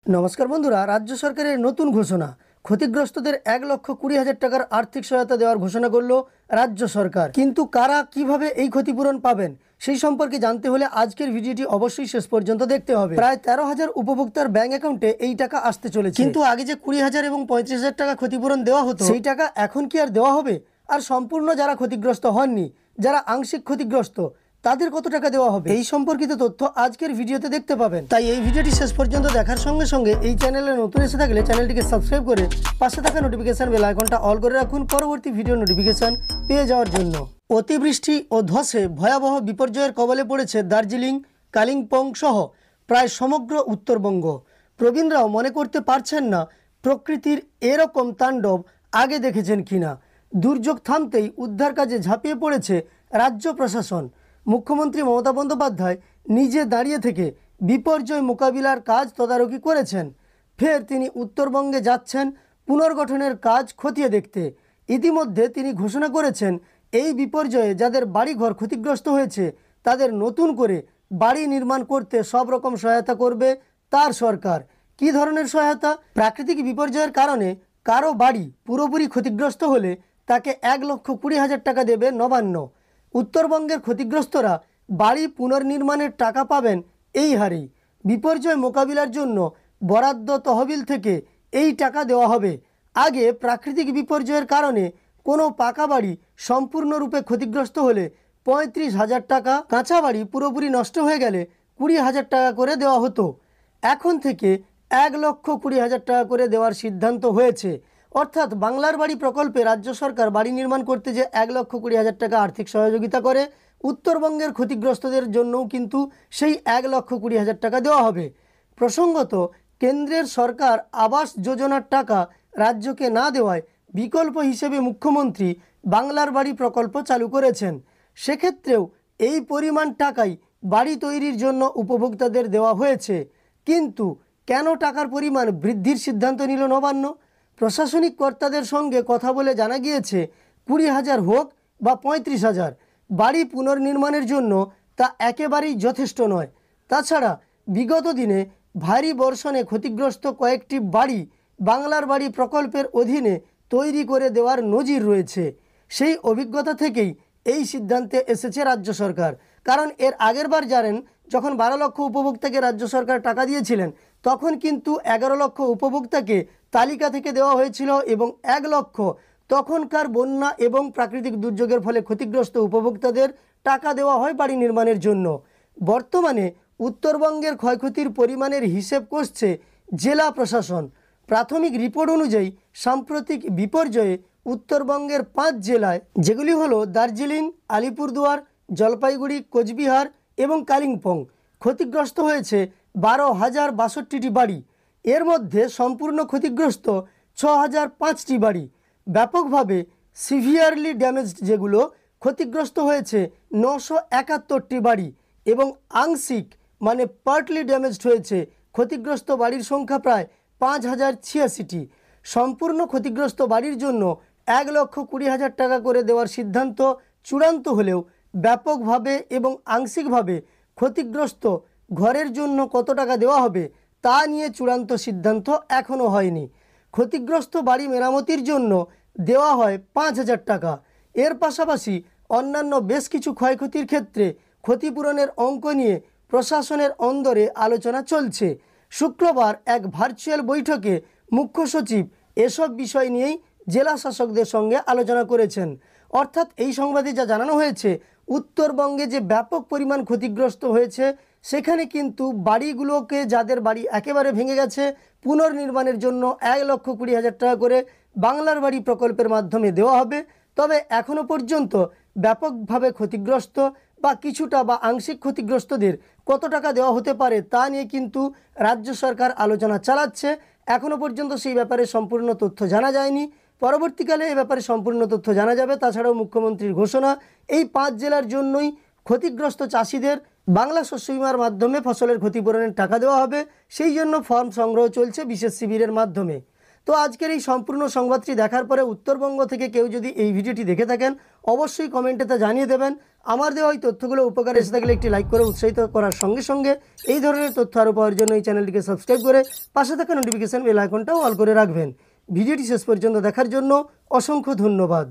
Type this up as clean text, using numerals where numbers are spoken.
নমস্কার বন্ধুরা, রাজ্য সরকারের নতুন ঘোষণা। ক্ষতিগ্রস্তদের 1,20,000 টাকার আর্থিক সহায়তা দেওয়ার ঘোষণা করল রাজ্য সরকার। কিন্তু কারা কিভাবে এই ক্ষতিপূরণ পাবেন সেই সম্পর্কে জানতে হলে আজকের ভিডিওটি অবশ্যই শেষ পর্যন্ত দেখতে হবে। প্রায় 13,000 উপভোক্তার ব্যাংক অ্যাকাউন্টে এই টাকা আসতে চলেছে। কিন্তু আগে যে 20,000 এবং 35,000 টাকা ক্ষতিপূরণ দেওয়া হতো, সেই টাকা এখন কি আর দেওয়া হবে? আর সম্পূর্ণ যারা ক্ষতিগ্রস্ত হননি, যারা আংশিক ক্ষতিগ্রস্ত, তাদের কত টাকা দেওয়া হবে এই সম্পর্কিত তথ্য আজকের ভিডিওতে দেখতে পাবেন। তাই এই ভিডিওটি শেষ পর্যন্ত দেখার সঙ্গে সঙ্গে এই চ্যানেলে নতুন এসে থাকলে চ্যানেলটিকে সাবস্ক্রাইব করে পাশে থাকা নোটিফিকেশন বেল আইকনটা অল করে রাখুন পরবর্তী ভিডিও নোটিফিকেশন পেয়ে যাওয়ার জন্য। অতিবৃষ্টি ও ধসে ভয়াবহ বিপর্যয়ের কবলে পড়েছে দার্জিলিং, কালিম্পং সহ প্রায় সমগ্র উত্তরবঙ্গ। প্রবীণরাও মনে করতে পারছেন না প্রকৃতির এরকম তাণ্ডব আগে দেখেছেন কিনা। দুর্যোগ থামতেই উদ্ধার কাজে ঝাঁপিয়ে পড়েছে রাজ্য প্রশাসন। মুখ্যমন্ত্রী মমতা বন্দ্যোপাধ্যায় নিজে দাঁড়িয়ে থেকে বিপর্যয় মোকাবিলার কাজ তদারকি করেছেন। ফের তিনি উত্তরবঙ্গে যাচ্ছেন পুনর্গঠনের কাজ খতিয়ে দেখতে। ইতিমধ্যে তিনি ঘোষণা করেছেন এই বিপর্যয়ে যাদের বাড়িঘর ক্ষতিগ্রস্ত হয়েছে তাদের নতুন করে বাড়ি নির্মাণ করতে সব রকম সহায়তা করবে তার সরকার। কী ধরনের সহায়তা? প্রাকৃতিক বিপর্যয়ের কারণে কারো বাড়ি পুরোপুরি ক্ষতিগ্রস্ত হলে তাকে 1,20,000 টাকা দেবে নবান্ন। উত্তরবঙ্গের ক্ষতিগ্রস্তরা বাড়ি পুনর্নির্মাণের টাকা পাবেন এই হারেই। বিপর্যয় মোকাবিলার জন্য বরাদ্দ তহবিল থেকে এই টাকা দেওয়া হবে। আগে প্রাকৃতিক বিপর্যয়ের কারণে কোনো পাকা বাড়ি সম্পূর্ণরূপে ক্ষতিগ্রস্ত হলে 35,000 টাকা, কাঁচা বাড়ি পুরোপুরি নষ্ট হয়ে গেলে 20,000 টাকা করে দেওয়া হতো। এখন থেকে 1,20,000 টাকা করে দেওয়ার সিদ্ধান্ত হয়েছে। অর্থাৎ বাংলার বাড়ি প্রকল্পে রাজ্য সরকার বাড়ি নির্মাণ করতে যে 1,20,000 টাকা আর্থিক সহযোগিতা করে, উত্তরবঙ্গের ক্ষতিগ্রস্তদের জন্যও কিন্তু সেই 1,20,000 টাকা দেওয়া হবে। প্রসঙ্গত, কেন্দ্রের সরকার আবাস যোজনার টাকা রাজ্যকে না দেওয়ায় বিকল্প হিসেবে মুখ্যমন্ত্রী বাংলার বাড়ি প্রকল্প চালু করেছেন। সেক্ষেত্রেও এই পরিমাণ টাকাই বাড়ি তৈরির জন্য উপভোক্তাদের দেওয়া হয়েছে। কিন্তু কেন টাকার পরিমাণ বৃদ্ধির সিদ্ধান্ত নিল নবান্ন? প্রশাসনিক কর্তাদের সঙ্গে কথা বলে জানা গিয়েছে 20,000 হোক বা 35,000, বাড়ি পুনর্নির্মাণের জন্য তা একেবারেই যথেষ্ট নয়। তাছাড়া বিগত দিনে ভারী বর্ষণে ক্ষতিগ্রস্ত কয়েকটি বাড়ি বাংলার বাড়ি প্রকল্পের অধীনে তৈরি করে দেওয়ার নজির রয়েছে। সেই অভিজ্ঞতা থেকেই এই সিদ্ধান্তে এসেছে রাজ্য সরকার। কারণ এর আগের বার জানেন, যখন 12 লক্ষ উপভোক্তাকে রাজ্য সরকার টাকা দিয়েছিলেন, তখন কিন্তু 11 লক্ষ উপভোক্তাকে তালিকা থেকে দেওয়া হয়েছিল এবং 1 লক্ষ তখনকার বন্যা এবং প্রাকৃতিক দুর্যোগের ফলে ক্ষতিগ্রস্ত উপভোক্তাদের টাকা দেওয়া হয় বাড়ি নির্মাণের জন্য। বর্তমানে উত্তরবঙ্গের ক্ষয়ক্ষতির পরিমাণের হিসেব করছে জেলা প্রশাসন। প্রাথমিক রিপোর্ট অনুযায়ী সাম্প্রতিক বিপর্যয়ে উত্তরবঙ্গের 5 জেলায়, যেগুলি হলো দার্জিলিং, আলিপুরদুয়ার, জলপাইগুড়ি, কোচবিহার এবং কালিম্পং, ক্ষতিগ্রস্ত হয়েছে 12,062টি বাড়ি। এর মধ্যে সম্পূর্ণ ক্ষতিগ্রস্ত 6,005টি বাড়ি। ব্যাপকভাবে সিভিয়ারলি ড্যামেজড যেগুলো, ক্ষতিগ্রস্ত হয়েছে 971টি বাড়ি এবং আংশিক মানে পার্টলি ড্যামেজড হয়েছে ক্ষতিগ্রস্ত বাড়ির সংখ্যা প্রায় 5,086টি। সম্পূর্ণ ক্ষতিগ্রস্ত বাড়ির জন্য 1,20,000 টাকা করে দেওয়ার সিদ্ধান্ত চূড়ান্ত হলেও ব্যাপকভাবে এবং আংশিকভাবে ক্ষতিগ্রস্ত ঘরের জন্য কত টাকা দেওয়া হবে তা নিয়ে চূড়ান্ত সিদ্ধান্ত এখনও হয়নি। ক্ষতিগ্রস্ত বাড়ি মেরামতির জন্য দেওয়া হয় 5,000 টাকা। এর পাশাপাশি অন্যান্য বেশ কিছু ক্ষয়ক্ষতির ক্ষেত্রে ক্ষতিপূরণের অঙ্ক নিয়ে প্রশাসনের অন্দরে আলোচনা চলছে। শুক্রবার এক ভার্চুয়াল বৈঠকে মুখ্য সচিব এসব বিষয় নিয়েই জেলা শাসকদের সঙ্গে আলোচনা করেছেন। অর্থাৎ এই সংবাদে যা জানানো হয়েছে, উত্তরবঙ্গে যে ব্যাপক পরিমাণ ক্ষতিগ্রস্ত হয়েছে, সেখানে কিন্তু বাড়িগুলোকে, যাদের বাড়ি একেবারে ভেঙে গেছে, পুনর্নির্মাণের জন্য 1,20,000 টাকা করে বাংলার বাড়ি প্রকল্পের মাধ্যমে দেওয়া হবে। তবে এখনও পর্যন্ত ব্যাপকভাবে ক্ষতিগ্রস্ত বা কিছুটা বা আংশিক ক্ষতিগ্রস্তদের কত টাকা দেওয়া হতে পারে তা নিয়ে কিন্তু রাজ্য সরকার আলোচনা চালাচ্ছে। এখনও পর্যন্ত সেই ব্যাপারে সম্পূর্ণ তথ্য জানা যায়নি। পরবর্তীকালে এ ব্যাপারে সম্পূর্ণ তথ্য জানা যাবে। তাছাড়াও মুখ্যমন্ত্রীর ঘোষণা, এই 5 জেলার জন্যই ক্ষতিগ্রস্ত চাষিদের বাংলা শস্য বিমার মাধ্যমে ফসলের ক্ষতিপূরণের টাকা দেওয়া হবে। সেই জন্য ফর্ম সংগ্রহ চলছে বিশেষ শিবিরের মাধ্যমে। তো আজকের এই সম্পূর্ণ সংবাদটি দেখার পরে উত্তরবঙ্গ থেকে কেউ যদি এই ভিডিওটি দেখে থাকেন অবশ্যই কমেন্টে তা জানিয়ে দেবেন। আমার দেওয়া এই তথ্যগুলো উপকারে এসে থাকলে একটি লাইক করে উৎসাহিত করার সঙ্গে সঙ্গে এই ধরনের তথ্য আরও পাওয়ার জন্য এই চ্যানেলটিকে সাবস্ক্রাইব করে পাশে থাকা নোটিফিকেশন বেল আইকনটাও অল করে রাখবেন। ভিডিওটি শেষ পর্যন্ত দেখার জন্য অসংখ্য ধন্যবাদ।